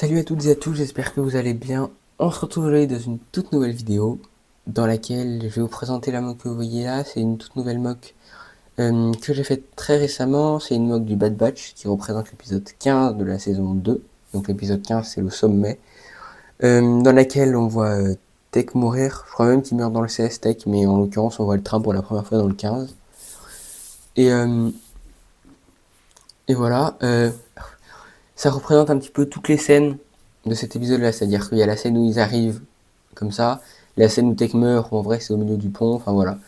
Salut à toutes et à tous, j'espère que vous allez bien. On se retrouve aujourd'hui dans une toute nouvelle vidéo dans laquelle je vais vous présenter la mock que vous voyez là. C'est une toute nouvelle mock que j'ai faite très récemment. C'est une mock du Bad Batch qui représente l'épisode 15 de la saison 2. Donc l'épisode 15 c'est le sommet. Dans laquelle on voit Tech mourir. Je crois même qu'il meurt dans le CS Tech, mais en l'occurrence on voit le train pour la première fois dans le 15. Et, euh, et voilà. Ça représente un petit peu toutes les scènes de cet épisode-là, c'est-à-dire qu'il y a la scène où ils arrivent comme ça, la scène où Tech meurt, où en vrai c'est au milieu du pont, enfin voilà.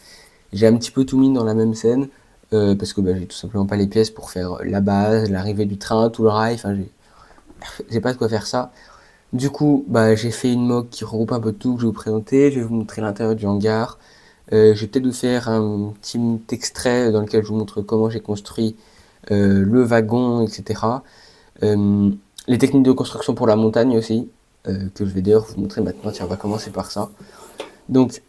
J'ai un petit peu tout mis dans la même scène, parce que j'ai tout simplement pas les pièces pour faire la base, l'arrivée du train, tout le rail, enfin j'ai pas de quoi faire ça. Du coup, j'ai fait une mock qui regroupe un peu tout que je vais vous présenter, je vais vous montrer l'intérieur du hangar, je vais peut-être vous faire un petit extrait dans lequel je vous montre comment j'ai construit le wagon, etc. Euh, les techniques de construction pour la montagne aussi, que je vais d'ailleurs vous montrer maintenant. Tiens, on va commencer par ça. Donc,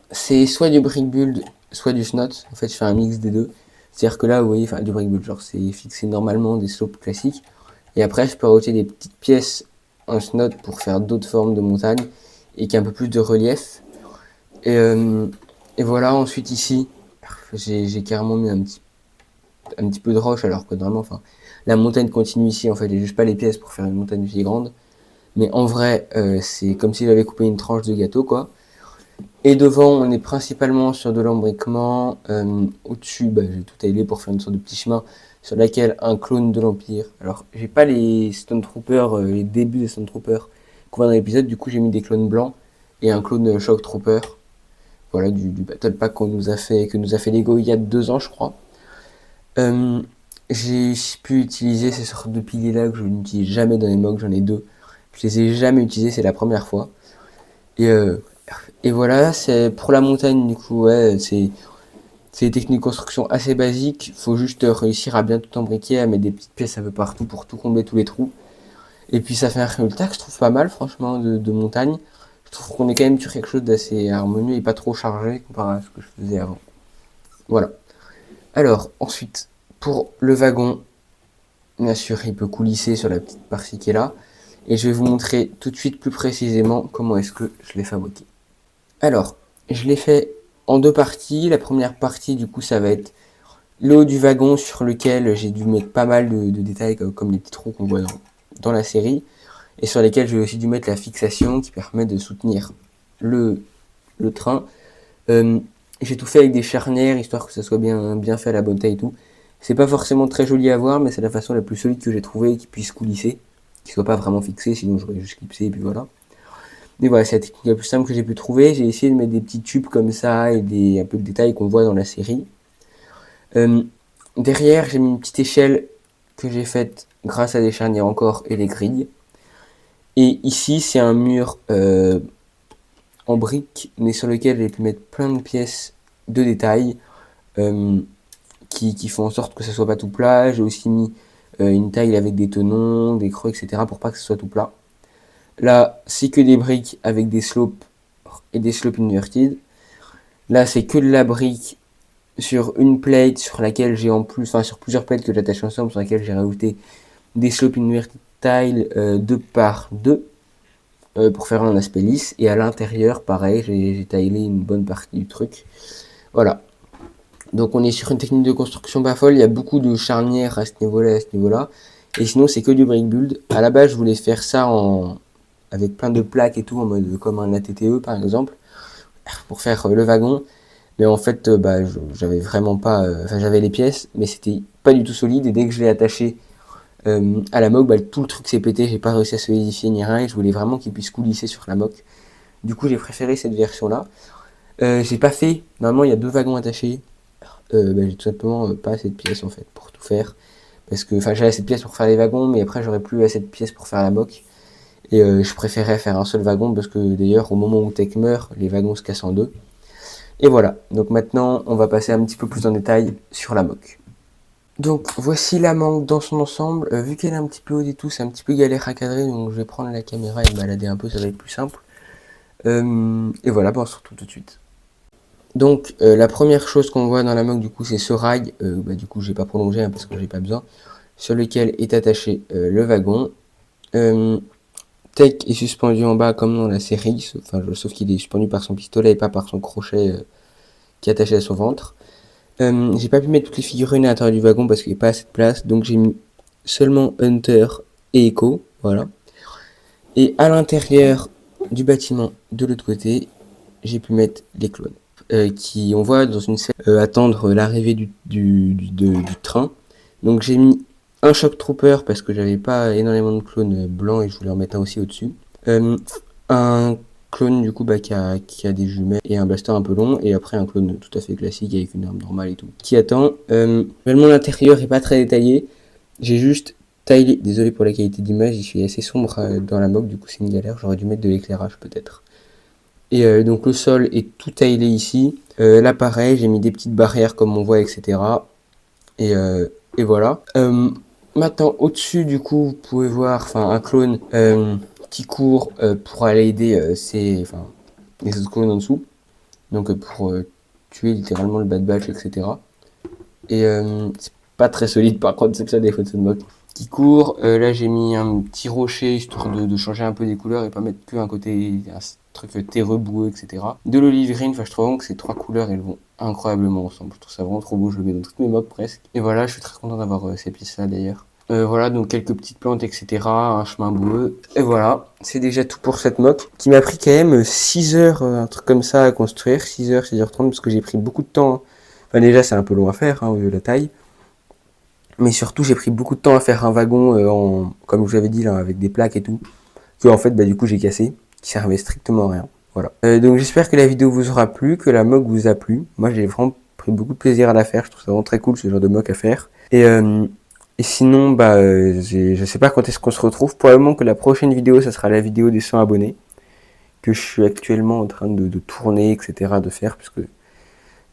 c'est soit du brick build, soit du snot. En fait, je fais un mix des deux. C'est-à-dire que là, vous voyez, enfin, du brick build, genre, c'est fixé normalement des slopes classiques. Et après, je peux rajouter des petites pièces en snot pour faire d'autres formes de montagne et qui a un peu plus de relief. Et, euh, et voilà, ensuite ici, j'ai carrément mis un petit peu de roche, alors que normalement, enfin, la montagne continue ici, en fait, j'ai juste pas les pièces pour faire une montagne aussi grande. Mais en vrai, c'est comme si j'avais coupé une tranche de gâteau, quoi. Et devant, on est principalement sur de l'embriquement. Au-dessus, j'ai tout taillé pour faire une sorte de petit chemin sur laquelle un clone de l'Empire. Alors, j'ai pas les Stone Troopers, les débuts des Stone Troopers qu'on voit dans l'épisode. Du coup, j'ai mis des clones blancs et un clone Shock Trooper. Voilà, du Battle Pack que nous a fait Lego il y a 2 ans, je crois. Euh, j'ai pu utiliser ces sortes de piliers là que je n'utilise jamais dans les mocks, j'en ai deux. Je les ai jamais utilisés, c'est la première fois. Et, euh, et voilà, c'est pour la montagne du coup, ouais, c'est des techniques de construction assez basiques. Faut juste réussir à bien tout embriquer, à mettre des petites pièces un peu partout pour tout combler tous les trous. Et puis ça fait un résultat que je trouve pas mal, franchement, de montagne. Je trouve qu'on est quand même sur quelque chose d'assez harmonieux et pas trop chargé comparé à ce que je faisais avant. Voilà. Alors, ensuite, pour le wagon, bien sûr, il peut coulisser sur la petite partie qui est là. Et je vais vous montrer tout de suite plus précisément comment est-ce que je l'ai fabriqué. Alors, je l'ai fait en deux parties. La première partie, du coup, ça va être le haut du wagon sur lequel j'ai dû mettre pas mal de détails comme les petits trous qu'on voit dans la série. Et sur lesquels j'ai aussi dû mettre la fixation qui permet de soutenir le, le train. Euh, j'ai tout fait avec des charnières, histoire que ça soit bien fait à la bonne taille et tout. C'est pas forcément très joli à voir, mais c'est la façon la plus solide que j'ai trouvé et qui puisse coulisser, qui soit pas vraiment fixé, sinon j'aurais juste clipsé et puis voilà. Mais voilà, c'est la technique la plus simple que j'ai pu trouver. J'ai essayé de mettre des petits tubes comme ça et un peu de détails qu'on voit dans la série. Euh, Derrière, j'ai mis une petite échelle que j'ai faite grâce à des charnières encore et des grilles. Et ici, c'est un mur en briques, mais sur lequel j'ai pu mettre plein de pièces de détails euh, qui font en sorte que ça soit pas tout plat. J'ai aussi mis une taille avec des tenons, des creux, etc. pour pas que ce soit tout plat. Là, c'est que des briques avec des slopes et des slopes inverted. Là, c'est que de la brique sur une plate sur laquelle j'ai en plus, enfin sur plusieurs plates que j'attache ensemble, sur laquelle j'ai rajouté des slopes inverted tile 2 par 2 pour faire un aspect lisse. Et à l'intérieur, pareil, j'ai taillé une bonne partie du truc. Voilà. Donc on est sur une technique de construction pas folle, il y a beaucoup de charnières à ce niveau-là et à ce niveau-là. Et sinon c'est que du brick build. À la base je voulais faire ça avec plein de plaques et tout, en mode comme un ATTE par exemple, pour faire le wagon. Mais en fait j'avais vraiment pas. Enfin j'avais les pièces, mais c'était pas du tout solide. Et dès que je l'ai attaché à la mock, tout le truc s'est pété, j'ai pas réussi à solidifier ni rien. Et je voulais vraiment qu'il puisse coulisser sur la mock. Du coup j'ai préféré cette version-là. J'ai pas fait, normalement il y a 2 wagons attachés. J'ai tout simplement pas assez de pièces en fait pour tout faire. Parce que j'ai assez de pièces pour faire les wagons, mais après j'aurais plus assez de pièces pour faire la mock. Et je préférais faire un seul wagon parce que d'ailleurs au moment où Tech meurt, les wagons se cassent en deux. Et voilà, donc maintenant on va passer un petit peu plus en détail sur la mock. Donc voici la mock dans son ensemble. Vu qu'elle est un petit peu haute et tout, c'est un petit peu galère à cadrer, donc je vais prendre la caméra et me balader un peu, ça va être plus simple. Et voilà, on se retrouve tout de suite. Donc la première chose qu'on voit dans la mock du coup c'est ce rail, du coup j'ai pas prolongé parce que j'ai pas besoin, sur lequel est attaché le wagon. Tech est suspendu en bas comme dans la série, sauf qu'il est suspendu par son pistolet et pas par son crochet qui est attaché à son ventre. J'ai pas pu mettre toutes les figurines à l'intérieur du wagon parce qu'il n'y a pas assez de place, donc j'ai mis seulement Hunter et Echo, voilà. Et à l'intérieur du bâtiment, de l'autre côté, j'ai pu mettre les clones. Qui, on voit dans une scène, attendre l'arrivée du train. Donc j'ai mis un Shock Trooper parce que j'avais pas énormément de clones blancs et je voulais en mettre un aussi au-dessus. Un clone du coup qui a des jumelles et un blaster un peu long, et après un clone tout à fait classique avec une arme normale et tout. Qui attend. Vraiment l'intérieur est pas très détaillé. J'ai juste taillé, désolé pour la qualité d'image, je suis assez sombre dans la moque, du coup c'est une galère, j'aurais dû mettre de l'éclairage peut-être. Et donc le sol est tout taillé ici. Là pareil, j'ai mis des petites barrières comme on voit, etc. Et voilà. Maintenant au-dessus du coup, vous pouvez voir un clone qui court pour aller aider les autres clones en dessous. Donc pour tuer littéralement le Bad Batch, etc. Et c'est pas très solide par contre, c'est ça des photos de moque. Qui court, là j'ai mis un petit rocher histoire de changer un peu des couleurs et pas mettre que un côté, un truc terreux, boueux, etc. De l'olive green, je trouve vraiment que ces trois couleurs elles vont incroyablement ensemble. Je trouve ça vraiment trop beau, je le mets dans toutes mes mocks presque. Et voilà, je suis très content d'avoir ces pièces là d'ailleurs. Voilà, donc quelques petites plantes, etc. Un chemin boueux. Et voilà, c'est déjà tout pour cette mock qui m'a pris quand même 6 heures, un truc comme ça à construire. 6 heures, 6h30, parce que j'ai pris beaucoup de temps. Enfin, déjà, c'est un peu long à faire, vu la taille. Mais surtout, j'ai pris beaucoup de temps à faire un wagon, comme je vous avais dit, là, avec des plaques et tout. Que en fait, du coup, j'ai cassé. Qui servait strictement à rien. Voilà. Donc j'espère que la vidéo vous aura plu, que la mock vous a plu. Moi, j'ai vraiment pris beaucoup de plaisir à la faire. Je trouve ça vraiment très cool, ce genre de mock à faire. Et sinon, je sais pas quand est-ce qu'on se retrouve. Probablement que la prochaine vidéo, ça sera la vidéo des 100 abonnés. Que je suis actuellement en train de tourner, etc. de faire, parce que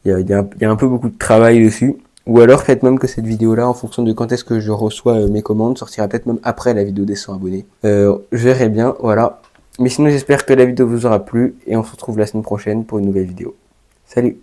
il y a un peu beaucoup de travail dessus. Ou alors peut-être même que cette vidéo-là, en fonction de quand est-ce que je reçois mes commandes, sortira peut-être même après la vidéo des 100 abonnés. Je verrai bien, voilà. Mais sinon, j'espère que la vidéo vous aura plu et on se retrouve la semaine prochaine pour une nouvelle vidéo. Salut!